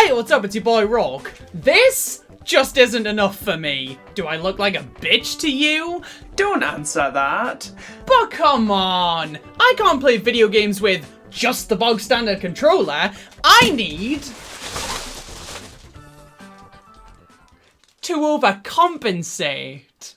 Hey, what's up? It's your boy Rawk. This just isn't enough for me. Do I look like a bitch to you? Don't answer that. But come on! I can't play video games with just the bog standard controller. I need to overcompensate.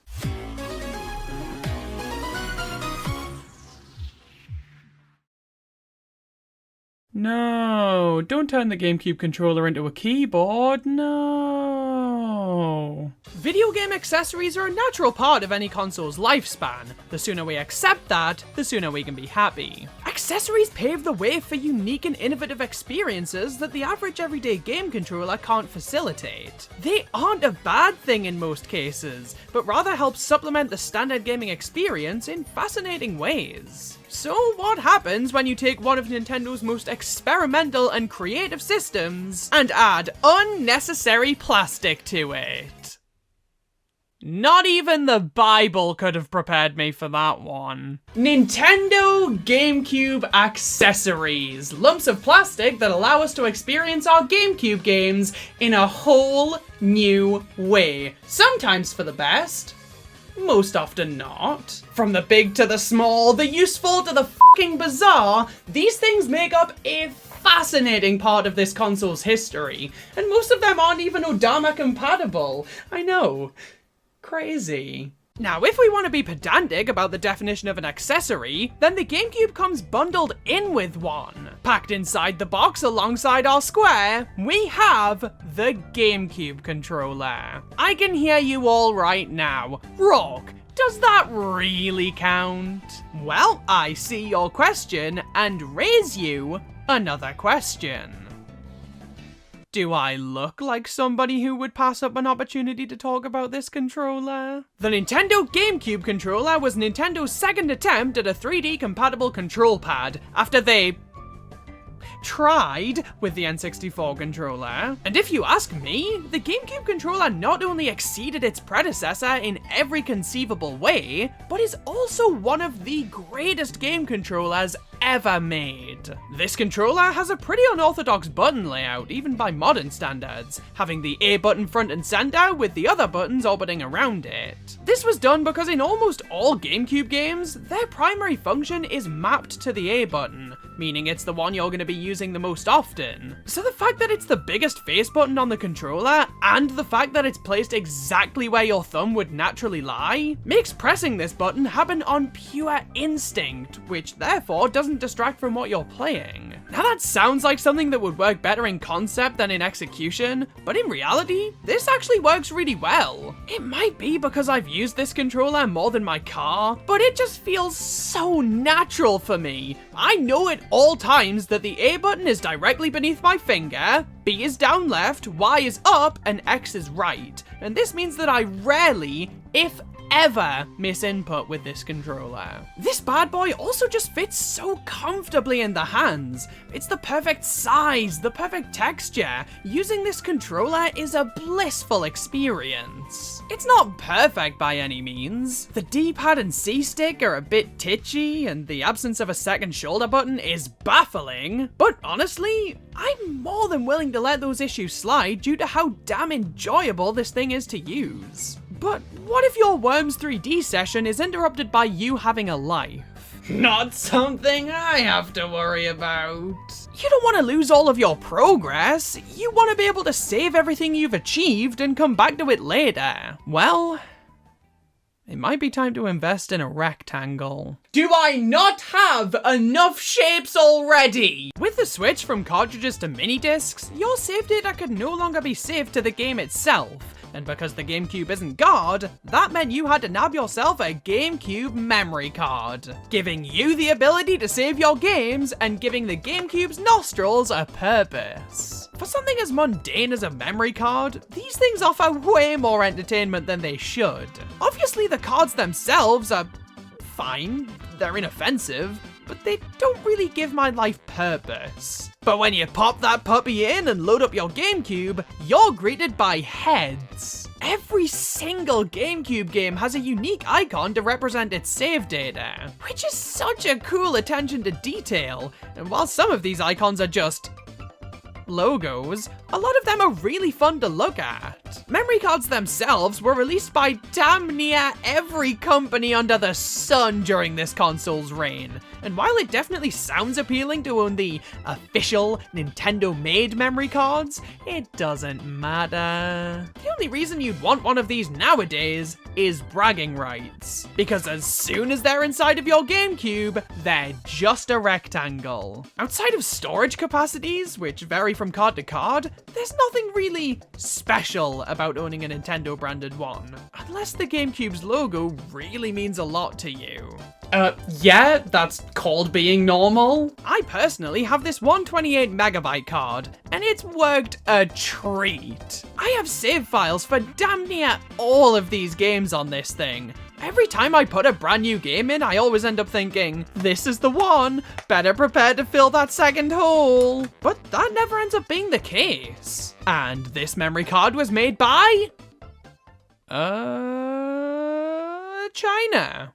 No, don't turn the GameCube controller into a keyboard, no. Video game accessories are a natural part of any console's lifespan. The sooner we accept that, the sooner we can be happy. Accessories pave the way for unique and innovative experiences that the average everyday game controller can't facilitate. They aren't a bad thing in most cases, but rather help supplement the standard gaming experience in fascinating ways. So what happens when you take one of Nintendo's most experimental and creative systems and add unnecessary plastic to it? Not even the Bible could have prepared me for that one. Nintendo GameCube accessories. Lumps of plastic that allow us to experience our GameCube games in a whole new way. Sometimes for the best. Most often not. From the big to the small, the useful to the fucking bizarre, these things make up a fascinating part of this console's history, and most of them aren't even Odama compatible. I know. Crazy. Now, if we want to be pedantic about the definition of an accessory, then the GameCube comes bundled in with one. Packed inside the box alongside our Square, we have the GameCube controller. I can hear you all right now. Rawk, does that really count? Well, I see your question and raise you another question. Do I look like somebody who would pass up an opportunity to talk about this controller? The Nintendo GameCube controller was Nintendo's second attempt at a 3D compatible control pad after they tried with the N64 controller. And if you ask me, the GameCube controller not only exceeded its predecessor in every conceivable way, but is also one of the greatest game controllers ever made. This controller has a pretty unorthodox button layout, even by modern standards, having the A button front and center with the other buttons orbiting around it. This was done because in almost all GameCube games, their primary function is mapped to the A button, meaning it's the one you're going to be using the most often. So the fact that it's the biggest face button on the controller, and the fact that it's placed exactly where your thumb would naturally lie, makes pressing this button happen on pure instinct, which therefore doesn't distract from what you're playing. Now that sounds like something that would work better in concept than in execution, but in reality, this actually works really well. It might be because I've used this controller more than my car, but it just feels so natural for me. I know at all times that the A button is directly beneath my finger, B is down left, Y is up, and X is right. And this means that I rarely, if ever, miss input with this controller. This bad boy also just fits so comfortably in the hands. It's the perfect size, the perfect texture. Using this controller is a blissful experience. It's not perfect by any means. The D-pad and C-stick are a bit titchy, and the absence of a second shoulder button is baffling. But honestly, I'm more than willing to let those issues slide due to how damn enjoyable this thing is to use. But what if your Worms 3D session is interrupted by you having a life? Not something I have to worry about. You don't want to lose all of your progress. You want to be able to save everything you've achieved and come back to it later. Well, it might be time to invest in a rectangle. Do I not have enough shapes already? With the switch from cartridges to mini discs, your save data could no longer be saved to the game itself. And because the GameCube isn't God, that meant you had to nab yourself a GameCube memory card, giving you the ability to save your games and giving the GameCube's nostrils a purpose. For something as mundane as a memory card, these things offer way more entertainment than they should. Obviously, the cards themselves are fine, they're inoffensive, but they don't really give my life purpose. But when you pop that puppy in and load up your GameCube, you're greeted by heads. Every single GameCube game has a unique icon to represent its save data, which is such a cool attention to detail. And while some of these icons are just logos, a lot of them are really fun to look at. Memory cards themselves were released by damn near every company under the sun during this console's reign. And while it definitely sounds appealing to own the official Nintendo-made memory cards, it doesn't matter. The only reason you'd want one of these nowadays is bragging rights. Because as soon as they're inside of your GameCube, they're just a rectangle. Outside of storage capacities, which vary from card to card, there's nothing really special about owning a Nintendo-branded one. Unless the GameCube's logo really means a lot to you. Yeah, that's called being normal. I personally have this 128MB card, and it's worked a treat. I have save files for damn near all of these games on this thing. Every time I put a brand new game in, I always end up thinking, this is the one, better prepare to fill that second hole. But that never ends up being the case. And this memory card was made by... China.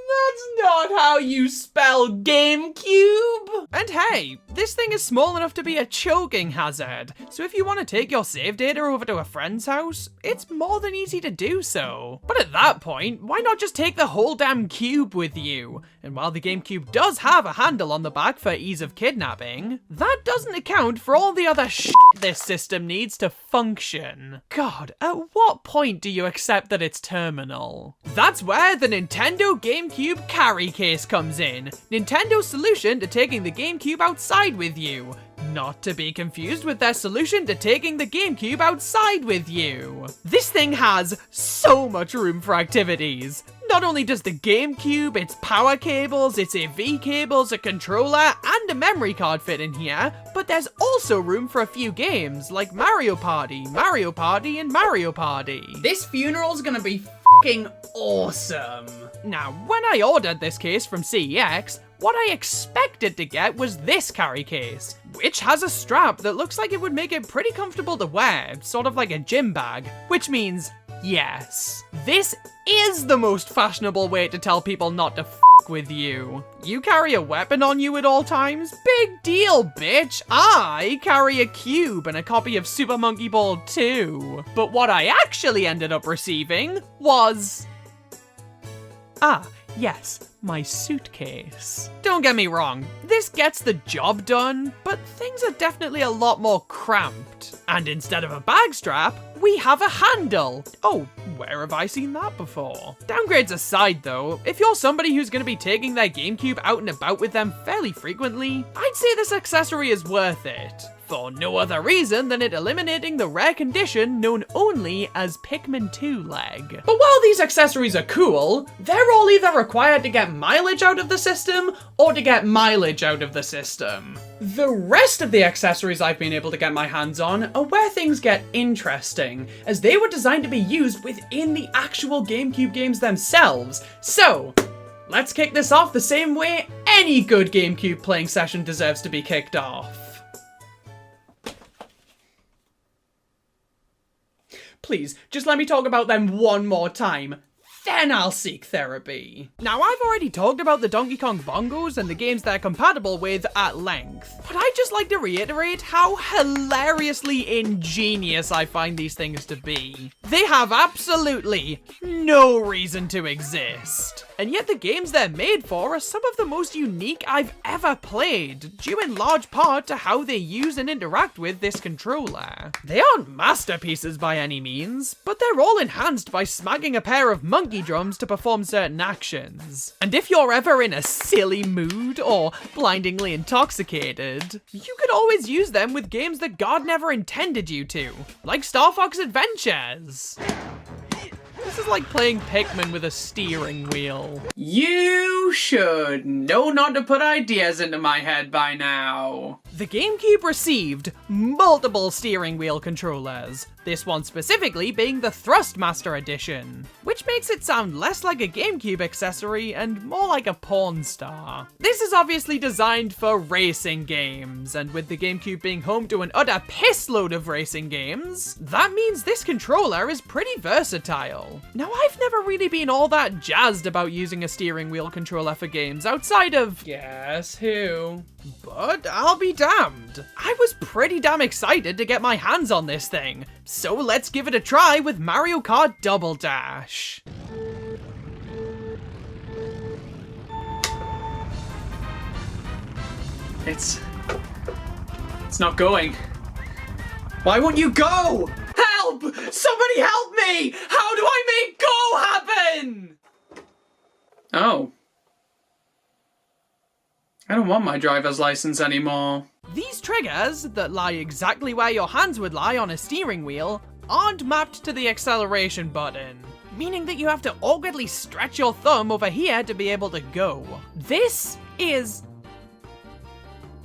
That's not how you spell GameCube! And hey, this thing is small enough to be a choking hazard, so if you want to take your save data over to a friend's house, it's more than easy to do so. But at that point, why not just take the whole damn cube with you? And while the GameCube does have a handle on the back for ease of kidnapping, that doesn't account for all the other shit this system needs to function. God, at what point do you accept that it's terminal? That's where the Nintendo GameCube carry case comes in, Nintendo's solution to taking the GameCube outside with you. Not to be confused with their solution to taking the GameCube outside with you. This thing has so much room for activities. Not only does the GameCube, its power cables, its AV cables, a controller, and a memory card fit in here, but there's also room for a few games like Mario Party, and Mario Party. This funeral's gonna be f***ing awesome. Now, when I ordered this case from CEX, what I expected to get was this carry case, which has a strap that looks like it would make it pretty comfortable to wear, sort of like a gym bag, which means yes. This is the most fashionable way to tell people not to f*** with you. You carry a weapon on you at all times? Big deal, bitch! I carry a cube and a copy of Super Monkey Ball 2. But what I actually ended up receiving was... yes, my suitcase. Don't get me wrong, this gets the job done, but things are definitely a lot more cramped. And instead of a bag strap, we have a handle. Oh, where have I seen that before? Downgrades aside though, if you're somebody who's going to be taking their GameCube out and about with them fairly frequently, I'd say this accessory is worth it. For no other reason than it eliminating the rare condition known only as Pikmin 2 leg. But while these accessories are cool, they're all either required to get mileage out of the system or to get mileage out of the system. The rest of the accessories I've been able to get my hands on are where things get interesting, as they were designed to be used within the actual GameCube games themselves. So, let's kick this off the same way any good GameCube playing session deserves to be kicked off. Please, just let me talk about them one more time. Then I'll seek therapy. Now, I've already talked about the Donkey Kong Bongos and the games they're compatible with at length, but I'd just like to reiterate how hilariously ingenious I find these things to be. They have absolutely no reason to exist. And yet the games they're made for are some of the most unique I've ever played, due in large part to how they use and interact with this controller. They aren't masterpieces by any means, but they're all enhanced by smacking a pair of monkey drums to perform certain actions. And if you're ever in a silly mood or blindingly intoxicated, you could always use them with games that God never intended you to, like Star Fox Adventures. This is like playing Pikmin with a steering wheel. You should know not to put ideas into my head by now. The GameCube received multiple steering wheel controllers, this one specifically being the Thrustmaster Edition, which makes it sound less like a GameCube accessory and more like a porn star. This is obviously designed for racing games, and with the GameCube being home to an utter piss load of racing games, that means this controller is pretty versatile. Now, I've never really been all that jazzed about using a steering wheel controller for games outside of... Guess who? But I'll be damned. I was pretty damn excited to get my hands on this thing, so let's give it a try with Mario Kart Double Dash. It's not going. Why won't you go? Help! Somebody help me! How do I make go happen? Oh. I don't want my driver's license anymore. These triggers, that lie exactly where your hands would lie on a steering wheel, aren't mapped to the acceleration button, meaning that you have to awkwardly stretch your thumb over here to be able to go. This is...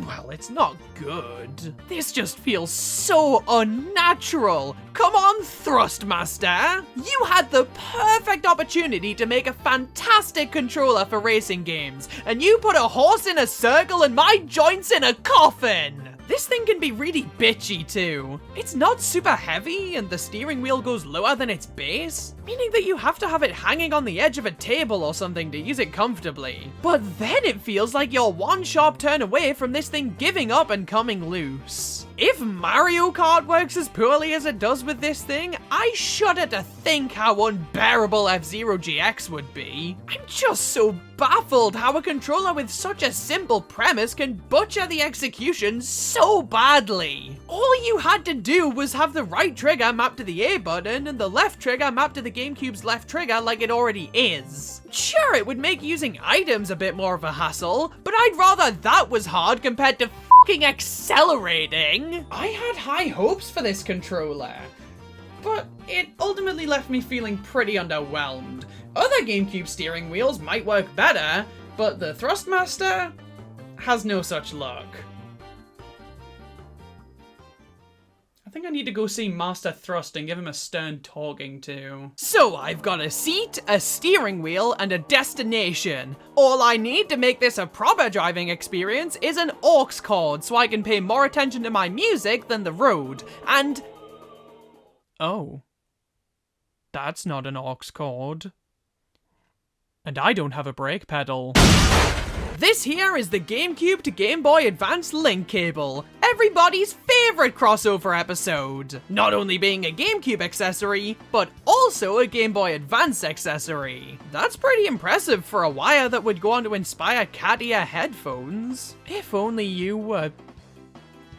well, it's not good. This just feels so unnatural. Come on, Thrustmaster. You had the perfect opportunity to make a fantastic controller for racing games, and you put a horse in a circle and my joints in a coffin. This thing can be really bitchy too. It's not super heavy and the steering wheel goes lower than its base, meaning that you have to have it hanging on the edge of a table or something to use it comfortably. But then it feels like you're one sharp turn away from this thing giving up and coming loose. If Mario Kart works as poorly as it does with this thing, I shudder to think how unbearable F-Zero GX would be. I'm just so baffled how a controller with such a simple premise can butcher the execution so badly. All you had to do was have the right trigger mapped to the A button and the left trigger mapped to the GameCube's left trigger like it already is. Sure, it would make using items a bit more of a hassle, but I'd rather that was hard compared to fucking accelerating. I had high hopes for this controller, but it ultimately left me feeling pretty underwhelmed. Other GameCube steering wheels might work better, but the Thrustmaster has no such luck. I think I need to go see Master Thrust and give him a stern talking to. So I've got a seat, a steering wheel, and a destination. All I need to make this a proper driving experience is an aux cord so I can pay more attention to my music than the road. And... oh. That's not an aux cord. And I don't have a brake pedal. This here is the GameCube to Game Boy Advance link cable, everybody's favorite crossover episode. Not only being a GameCube accessory, but also a Game Boy Advance accessory. That's pretty impressive for a wire that would go on to inspire cat-ear headphones. If only you were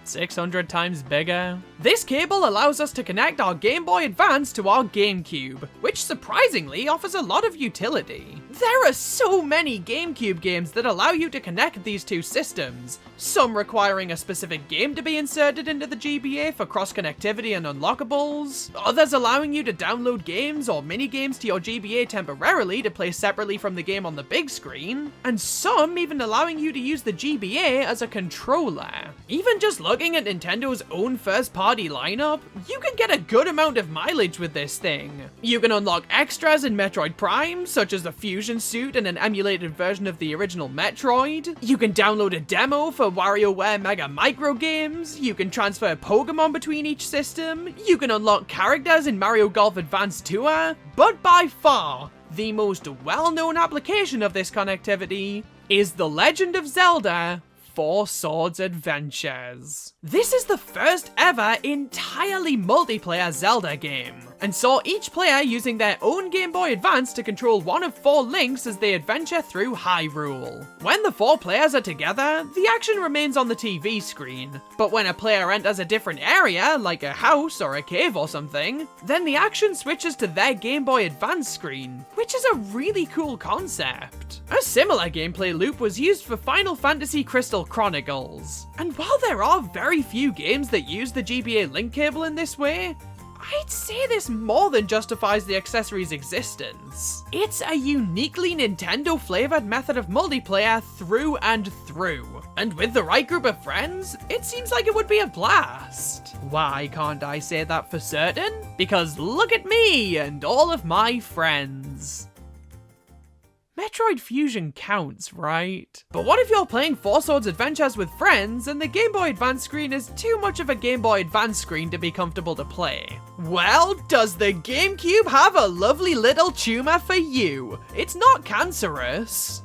600 times bigger. This cable allows us to connect our Game Boy Advance to our GameCube, which surprisingly offers a lot of utility. There are so many GameCube games that allow you to connect these two systems, some requiring a specific game to be inserted into the GBA for cross-connectivity and unlockables, others allowing you to download games or mini-games to your GBA temporarily to play separately from the game on the big screen, and some even allowing you to use the GBA as a controller. Even just looking at Nintendo's own first-party lineup, you can get a good amount of mileage with this thing. You can unlock extras in Metroid Prime, such as the Fusion Suit and an emulated version of the original Metroid. You can download a demo for WarioWare Mega Micro games. You can transfer Pokemon between each system. You can unlock characters in Mario Golf Advance Tour. But by far, the most well-known application of this connectivity is The Legend of Zelda: Four Swords Adventures. This is the first ever entirely multiplayer Zelda game, and saw each player using their own Game Boy Advance to control one of 4 links as they adventure through Hyrule. When the 4 players are together, the action remains on the TV screen, but when a player enters a different area, like a house or a cave or something, then the action switches to their Game Boy Advance screen, which is a really cool concept. A similar gameplay loop was used for Final Fantasy Crystal Chronicles, and while there are very few games that use the GBA link cable in this way, I'd say this more than justifies the accessory's existence. It's a uniquely Nintendo-flavored method of multiplayer through and through, and with the right group of friends, it seems like it would be a blast. Why can't I say that for certain? Because look at me and all of my friends. Metroid Fusion counts, right? But what if you're playing Four Swords Adventures with friends and the Game Boy Advance screen is too much of a Game Boy Advance screen to be comfortable to play? Well, does the GameCube have a lovely little tumor for you? It's not cancerous,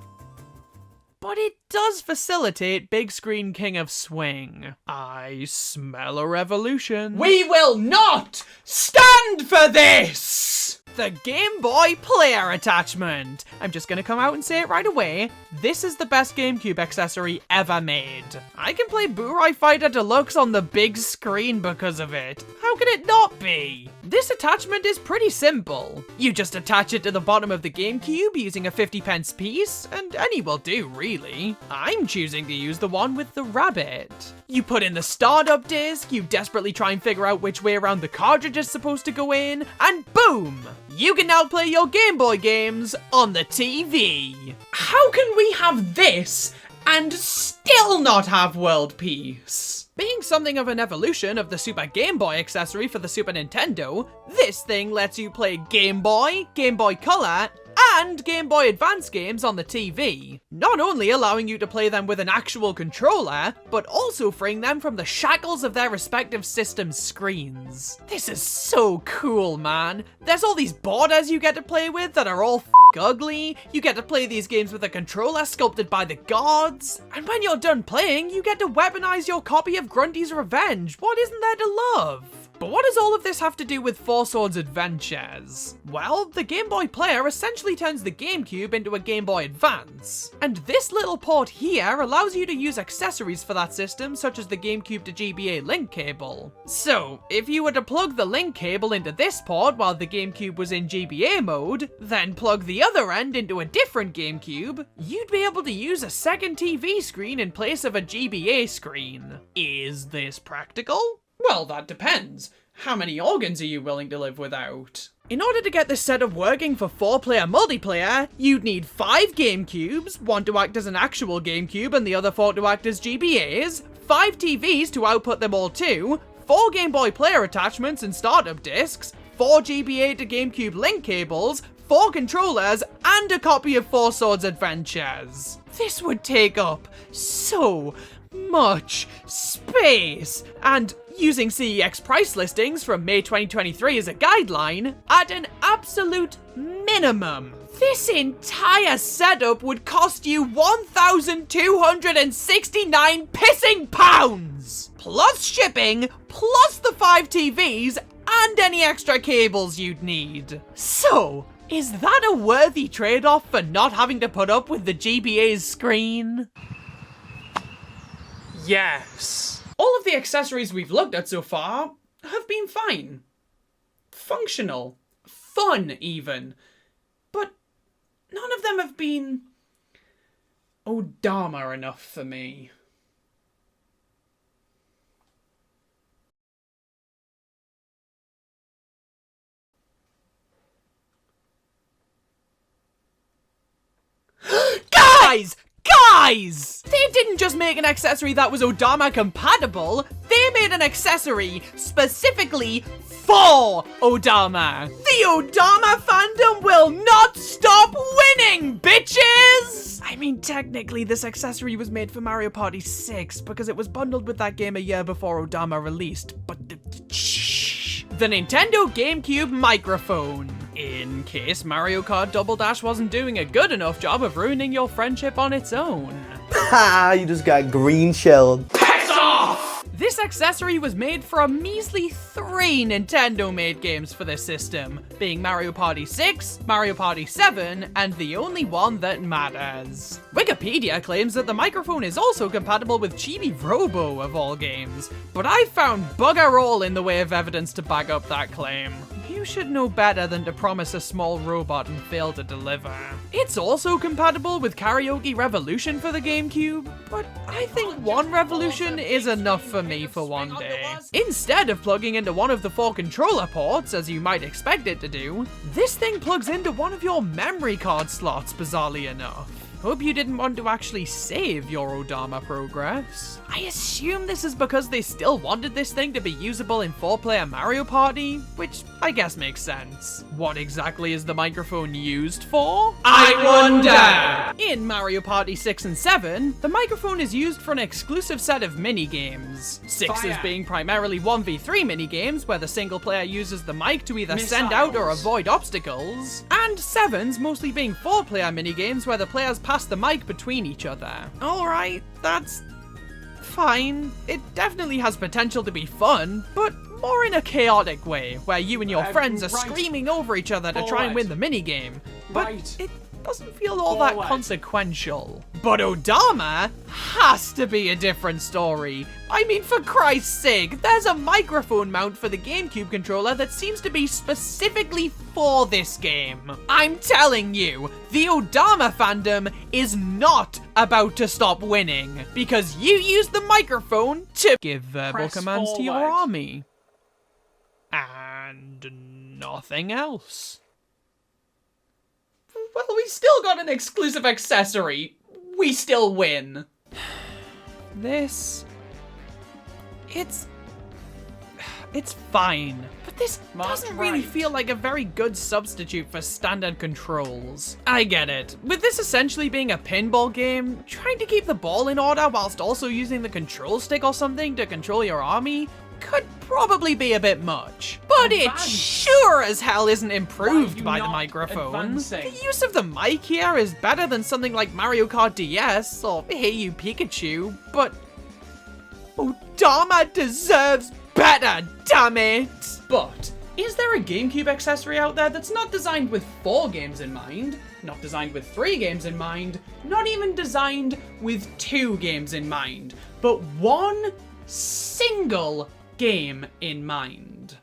but it does facilitate Big Screen King of Swing. I smell a revolution. We will not stand for this! The Game Boy Player attachment. I'm just gonna come out and say it right away. This is the best GameCube accessory ever made. I can play Burai Fighter Deluxe on the big screen because of it. How can it not be? This attachment is pretty simple. You just attach it to the bottom of the GameCube using a 50-pence piece, and any will do, really. I'm choosing to use the one with the rabbit. You put in the startup disc, you desperately try and figure out which way around the cartridge is supposed to go in, and boom! You can now play your Game Boy games on the TV. How can we have this and still not have world peace? Being something of an evolution of the Super Game Boy accessory for the Super Nintendo, this thing lets you play Game Boy, Game Boy Color, and Game Boy Advance games on the TV. Not only allowing you to play them with an actual controller, but also freeing them from the shackles of their respective system screens. This is so cool, man. There's all these borders you get to play with that are all ugly. You get to play these games with a controller sculpted by the gods. And when you're done playing, you get to weaponize your copy of Grundy's Revenge. What isn't there to love? But what does all of this have to do with Four Swords Adventures? Well, the Game Boy Player essentially turns the GameCube into a Game Boy Advance. And this little port here allows you to use accessories for that system, such as the GameCube to GBA link cable. So, if you were to plug the link cable into this port while the GameCube was in GBA mode, then plug the other end into a different GameCube, you'd be able to use a second TV screen in place of a GBA screen. Is this practical? Well, that depends. How many organs are you willing to live without? In order to get this setup working for 4-player multiplayer, you'd need 5 GameCubes, one to act as an actual GameCube and the other 4 to act as GBAs, 5 TVs to output them all too, 4 Game Boy Player attachments and startup discs, 4 GBA to GameCube link cables, 4 controllers, and a copy of Four Swords Adventures. This would take up so much space, and using CEX price listings from May 2023 as a guideline, at an absolute minimum, this entire setup would cost you 1,269 pissing pounds! Plus shipping, plus the 5 TVs, and any extra cables you'd need. So, is that a worthy trade-off for not having to put up with the GBA's screen? Yes. All of the accessories we've looked at so far have been fine. Functional. Fun, even. But none of them have been Odama enough for me. Guys! They didn't just make an accessory that was Odama compatible, they made an accessory specifically for Odama. The Odama fandom will not stop winning, bitches! I mean, technically, this accessory was made for Mario Party 6 because it was bundled with that game a year before Odama released, but shh. The Nintendo GameCube microphone. In case Mario Kart Double Dash wasn't doing a good enough job of ruining your friendship on its own. Ha! You just got green shelled. Piss off! This accessory was made for a measly 3 Nintendo-made games for this system, being Mario Party 6, Mario Party 7, and the only one that matters. Wikipedia claims that the microphone is also compatible with Chibi Robo of all games, but I found bugger all in the way of evidence to back up that claim. You should know better than to promise a small robot and fail to deliver. It's also compatible with Karaoke Revolution for the GameCube, but I think one Revolution is enough for me for one day. Instead of plugging into one of the 4 controller ports, as you might expect it to do, this thing plugs into one of your memory card slots, bizarrely enough. Hope you didn't want to actually save your Odama progress. I assume this is because they still wanted this thing to be usable in 4-player Mario Party, which I guess makes sense. What exactly is the microphone used for? I wonder! In Mario Party 6 and 7, the microphone is used for an exclusive set of mini-games. 6's being primarily 1v3 mini-games, where the single player uses the mic to either send out or avoid obstacles, and 7's mostly being 4-player mini-games, where the players pass pass the mic between each other. Alright, that's fine. It definitely has potential to be fun, but more in a chaotic way, where you and your friends are screaming over each other to try and win the minigame. But it doesn't feel all that consequential. But Odama has to be a different story. I mean, for Christ's sake, there's a microphone mount for the GameCube controller that seems to be specifically for this game. I'm telling you, the Odama fandom is not about to stop winning, because you used the microphone to give verbal commands to your army. And nothing else. Well, we still got an exclusive accessory. We still win. This... It's fine, but this doesn't really feel like a very good substitute for standard controls. I get it. With this essentially being a pinball game, trying to keep the ball in order whilst also using the control stick or something to control your army could probably be a bit much. But it sure as hell isn't improved by the microphone. The use of the mic here is better than something like Mario Kart DS or Hey You Pikachu, but Odama deserves better, damn it! But is there a GameCube accessory out there that's not designed with 4 games in mind, not designed with 3 games in mind, not even designed with 2 games in mind, but one single game in mind?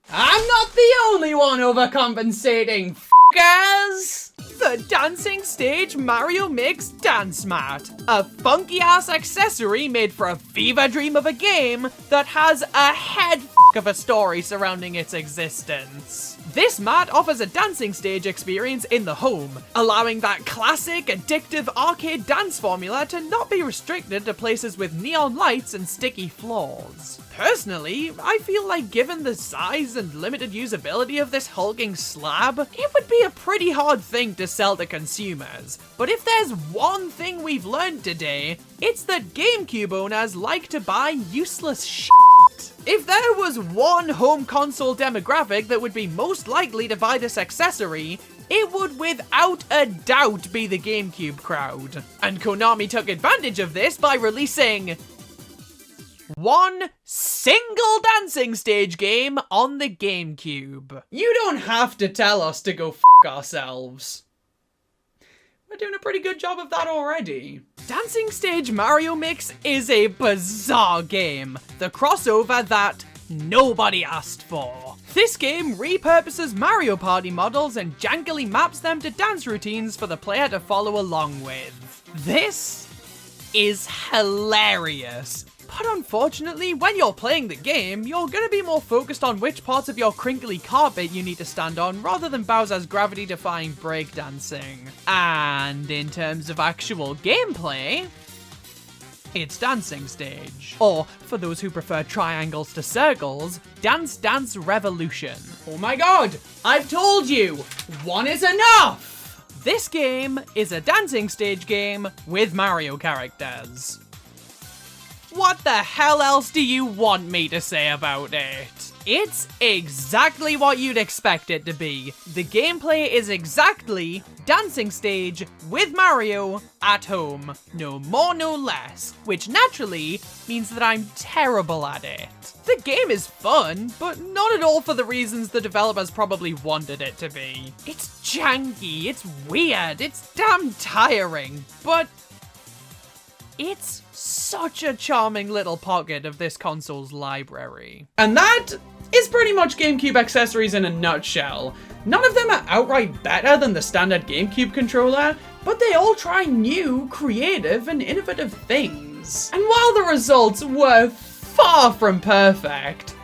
I'm not the only one overcompensating, f***ers! The Dancing Stage Mario Mix Dance Mat. A funky-ass accessory made for a fever dream of a game that has a head of a story surrounding its existence. This mat offers a dancing stage experience in the home, allowing that classic, addictive arcade dance formula to not be restricted to places with neon lights and sticky floors. Personally, I feel like given the size and limited usability of this hulking slab, it would be a pretty hard thing to sell to consumers. But if there's one thing we've learned today, it's that GameCube owners like to buy useless shit. If there was one home console demographic that would be most likely to buy this accessory, it would without a doubt be the GameCube crowd. And Konami took advantage of this by releasing one single dancing stage game on the GameCube. You don't have to tell us to go f*** ourselves. We're doing a pretty good job of that already. Dancing Stage Mario Mix is a bizarre game. The crossover that nobody asked for. This game repurposes Mario Party models and jankily maps them to dance routines for the player to follow along with. This is hilarious. But unfortunately, when you're playing the game, you're gonna be more focused on which parts of your crinkly carpet you need to stand on rather than Bowser's gravity-defying breakdancing. And in terms of actual gameplay, it's Dancing Stage. Or, for those who prefer triangles to circles, Dance Dance Revolution. Oh my god! I've told you! One is enough! This game is a dancing stage game with Mario characters. What the hell else do you want me to say about it? It's exactly what you'd expect it to be. The gameplay is exactly Dancing Stage with Mario at home. No more, no less. Which naturally means that I'm terrible at it. The game is fun, but not at all for the reasons the developers probably wanted it to be. It's janky, it's weird, it's damn tiring, but it's such a charming little pocket of this console's library. And that is pretty much GameCube accessories in a nutshell. None of them are outright better than the standard GameCube controller, but they all try new, creative, and innovative things. And while the results were far from perfect,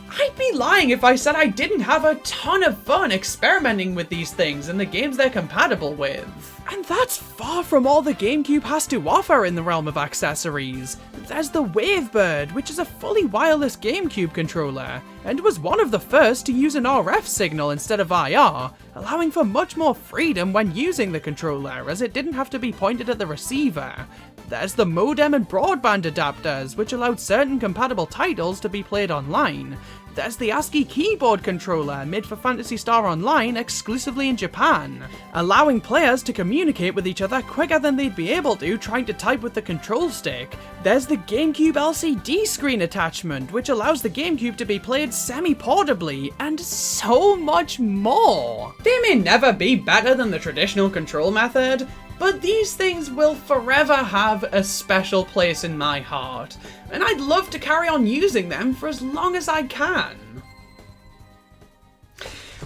I'd be lying if I said I didn't have a ton of fun experimenting with these things and the games they're compatible with. And that's far from all the GameCube has to offer in the realm of accessories. There's the Wavebird, which is a fully wireless GameCube controller, and was one of the first to use an RF signal instead of IR, allowing for much more freedom when using the controller, as it didn't have to be pointed at the receiver. There's the modem and broadband adapters, which allowed certain compatible titles to be played online. There's the ASCII keyboard controller, made for Phantasy Star Online exclusively in Japan, allowing players to communicate with each other quicker than they'd be able to trying to type with the control stick. There's the GameCube LCD screen attachment, which allows the GameCube to be played semi-portably, and so much more. They may never be better than the traditional control method, but these things will forever have a special place in my heart, and I'd love to carry on using them for as long as I can.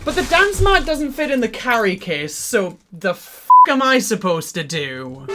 But the dance mat doesn't fit in the carry case, so the f*** am I supposed to do?